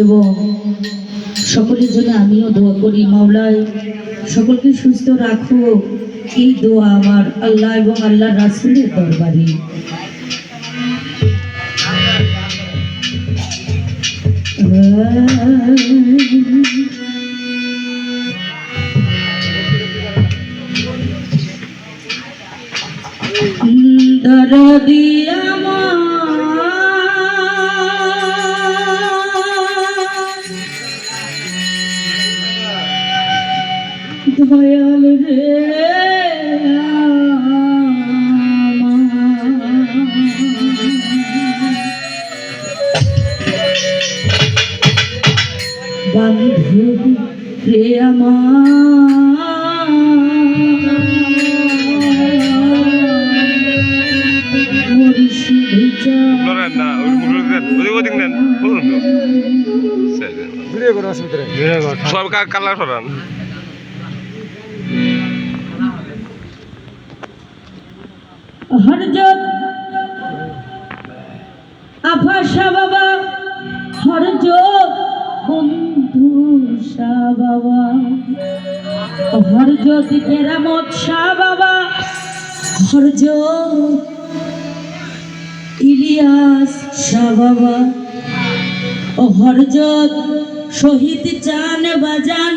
এবং সকলের জন্য আমিও দোয়া করি, মাওলায় সকলকে সুস্থ রাখো। এই দোয়া আমার আল্লাহ এবং আল্লাহ রাসূলের দরবারে। দরদি আমার দয়াল রে বন্ধু রে সব কালার সরান হরজত আফা শাহ বাবা, হরজত বন্ধু শাহ বাবা, হরজত কেরামত শাহ বাবা, হরজত ইলিয়াস শাহ বাবা, হরজত শহীদ চান বাজান,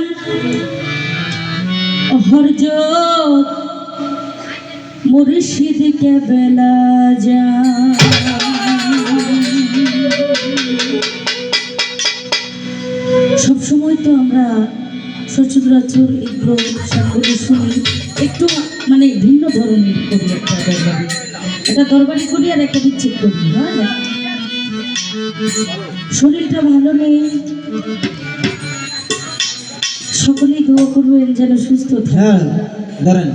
হরজত মুর্শিদ কেবলা জান। সবসময় তো আমরা সচরাচর এগুলো সবগুলো শুনি, একটু মানে ভিন্ন ধরনের করি, একটা দরবারি, একটা দরবারি করি আর একটা বিচ্ছেদ করি। হ্যাঁ, শরীরটা ভালো নেই, সকলেই দোয়া করবেন যেন সুস্থ থাকে। ধরেন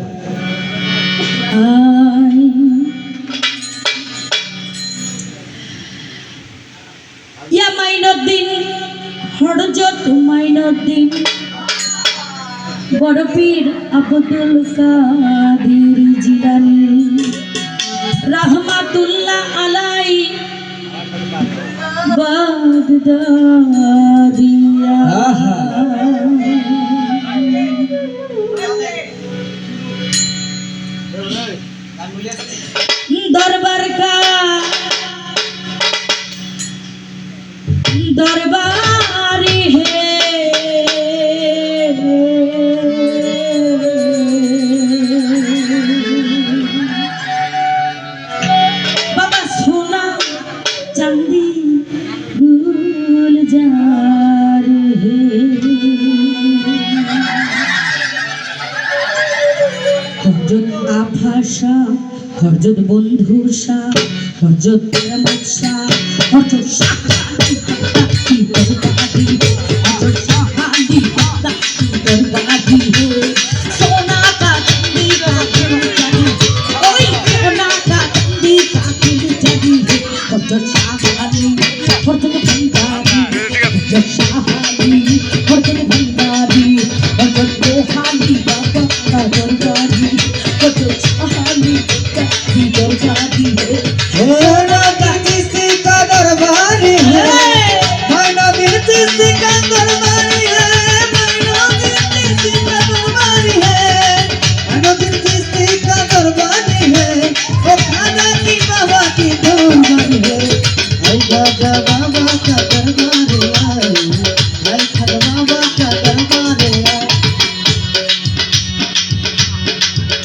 ইয়া মাইনুদ্দিন, হরজত মাইনুদ্দিন, বড় পীর আব্দুল কাদের জিলানী রাহমাতুল্লাহ আলাই বাগদাদিয়া। दरबार का दरबारी है, बाबा सोना चांदी गुलजार है। हजरत आफा शाह, हजरत बंधु शाह, हजरत केरामत शाह, हजरत शाहादी दरबारी, हजरत शाहादी दरबारी है। सोना का चांदी का खिलचड़ी, ओए सोना का चांदी का खिलचड़ी है। हजरत शाहादी, हजरत भंडारी, हजरत शाहादी, हजरत भंडारी, हजरत रोहानी बाबा का दरबारी, हजरत शाहादी दरबारी है। सोना का किसी का दरबारी है, मैना बिन किसी का दरबारी है, मैना बिन किसी का दरबारी है, मैना बिन किसी का दरबारी है। ओ खाना की बाबा की दरबारी है, आई बाबा बाबा का दरबारी है, आई खाना बाबा का दरबारी है।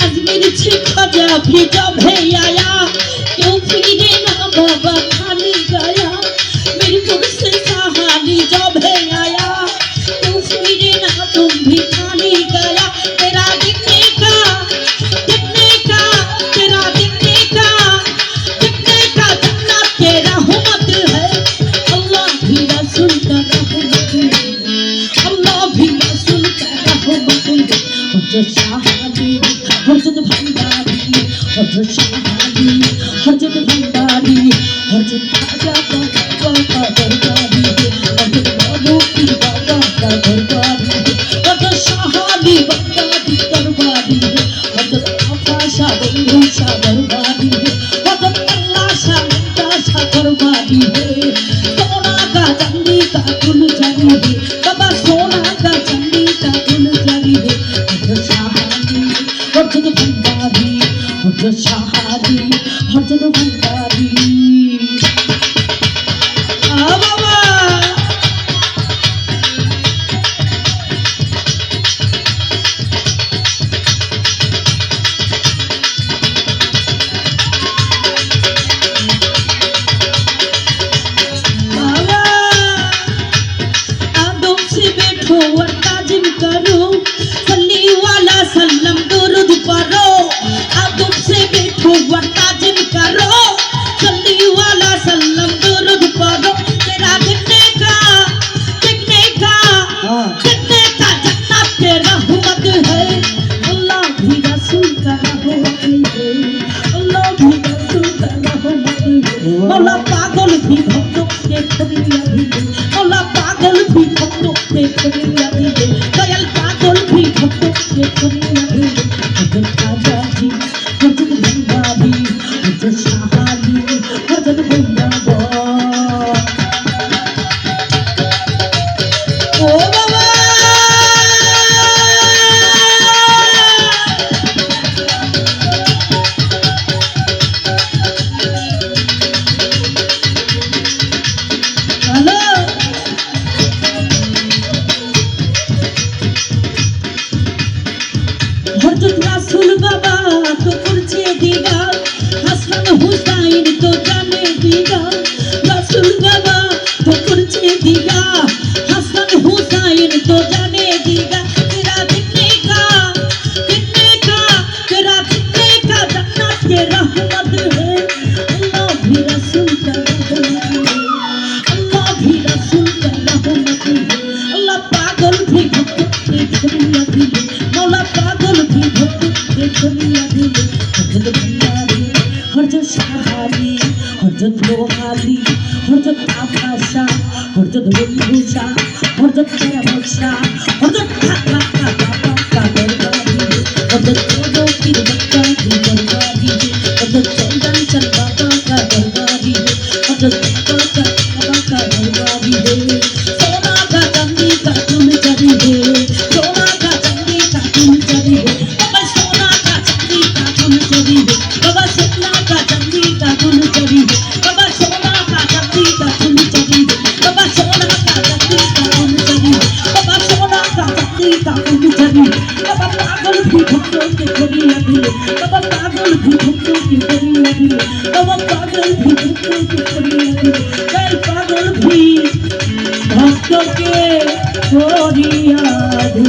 अजमेर से खजा भी जब है आया, क्यों फिरे ना बाबा खाली गया। मेरी पुर से सहाली जब है आया, क्यों फिरे ना तुम भी खाली गया। तेरा दिखने का तेरा दिखने का जन्नत तेरा हुमत है। हर सहारी हर जन भंडारी बाबा सल्लम दुरूद पढ़ो अदब से बैठो वर्ताजिम करो सल्ली वाला सल्लम दुरूद पढ़ो तेरा दिखने का जन्नत के रहमत है अल्लाह भी रसूल का रहमत है अल्लाह भी रसूल का रहमत है मौला पागल भी भक्तों के खुदिया भी मौला पागल भी भक्तों के खुदिया भी दयाल पागल भी भक्तों के खुदिया भी हजरत आजादी हजरत भंडारी हजरत शाहाली हजरत भंडारी ओ बाबा हेलो हजरत रसूल बाबा तो पुरछे दीगा हसन हुसैन तो जाने दीगा रसूल बाबा तो पुरछे दीगा हसन हुसैन तो जाने दीगा तेरा दिखने का जन्नत के रहमत है अल्लाह भी रसूल का रहमत है अल्लाह भी रसूल का रहमत है अल्लाह पागल भी भक्तों के खुदिया भी मौला पागल भी भक्तों के खुदिया भी हजरत भंडारी हजरत शाहाली हजरत लोहाली हजरत आकाशा हजरत विभूषा हजरत परमोषा हजरत का दरबारी हजरत दोनों की बच्चा की दरबारी हजरत चंदन चल बाबा का दरबारी हजरत बाबा का दरबारी है सोना का चांदी का तुम चली है सोना का चांदी का तुम चली है बाबा सोना का चांदी का तुम चली है बाबा सोना का चांदी का तुम चली है बाबा सोना का चांदी का तुम चली है बाबा सोना का चांदी का तुम चली है बाबा सोना का चांदी का तुम चली है बाबा पागल भी भक्तों के खुदिया भी बाबा पागल भी भक्तों के खुदिया भी बाबा पागल भी भक्तों के खुदिया भी पागल भी भक्तों के खुदिया भी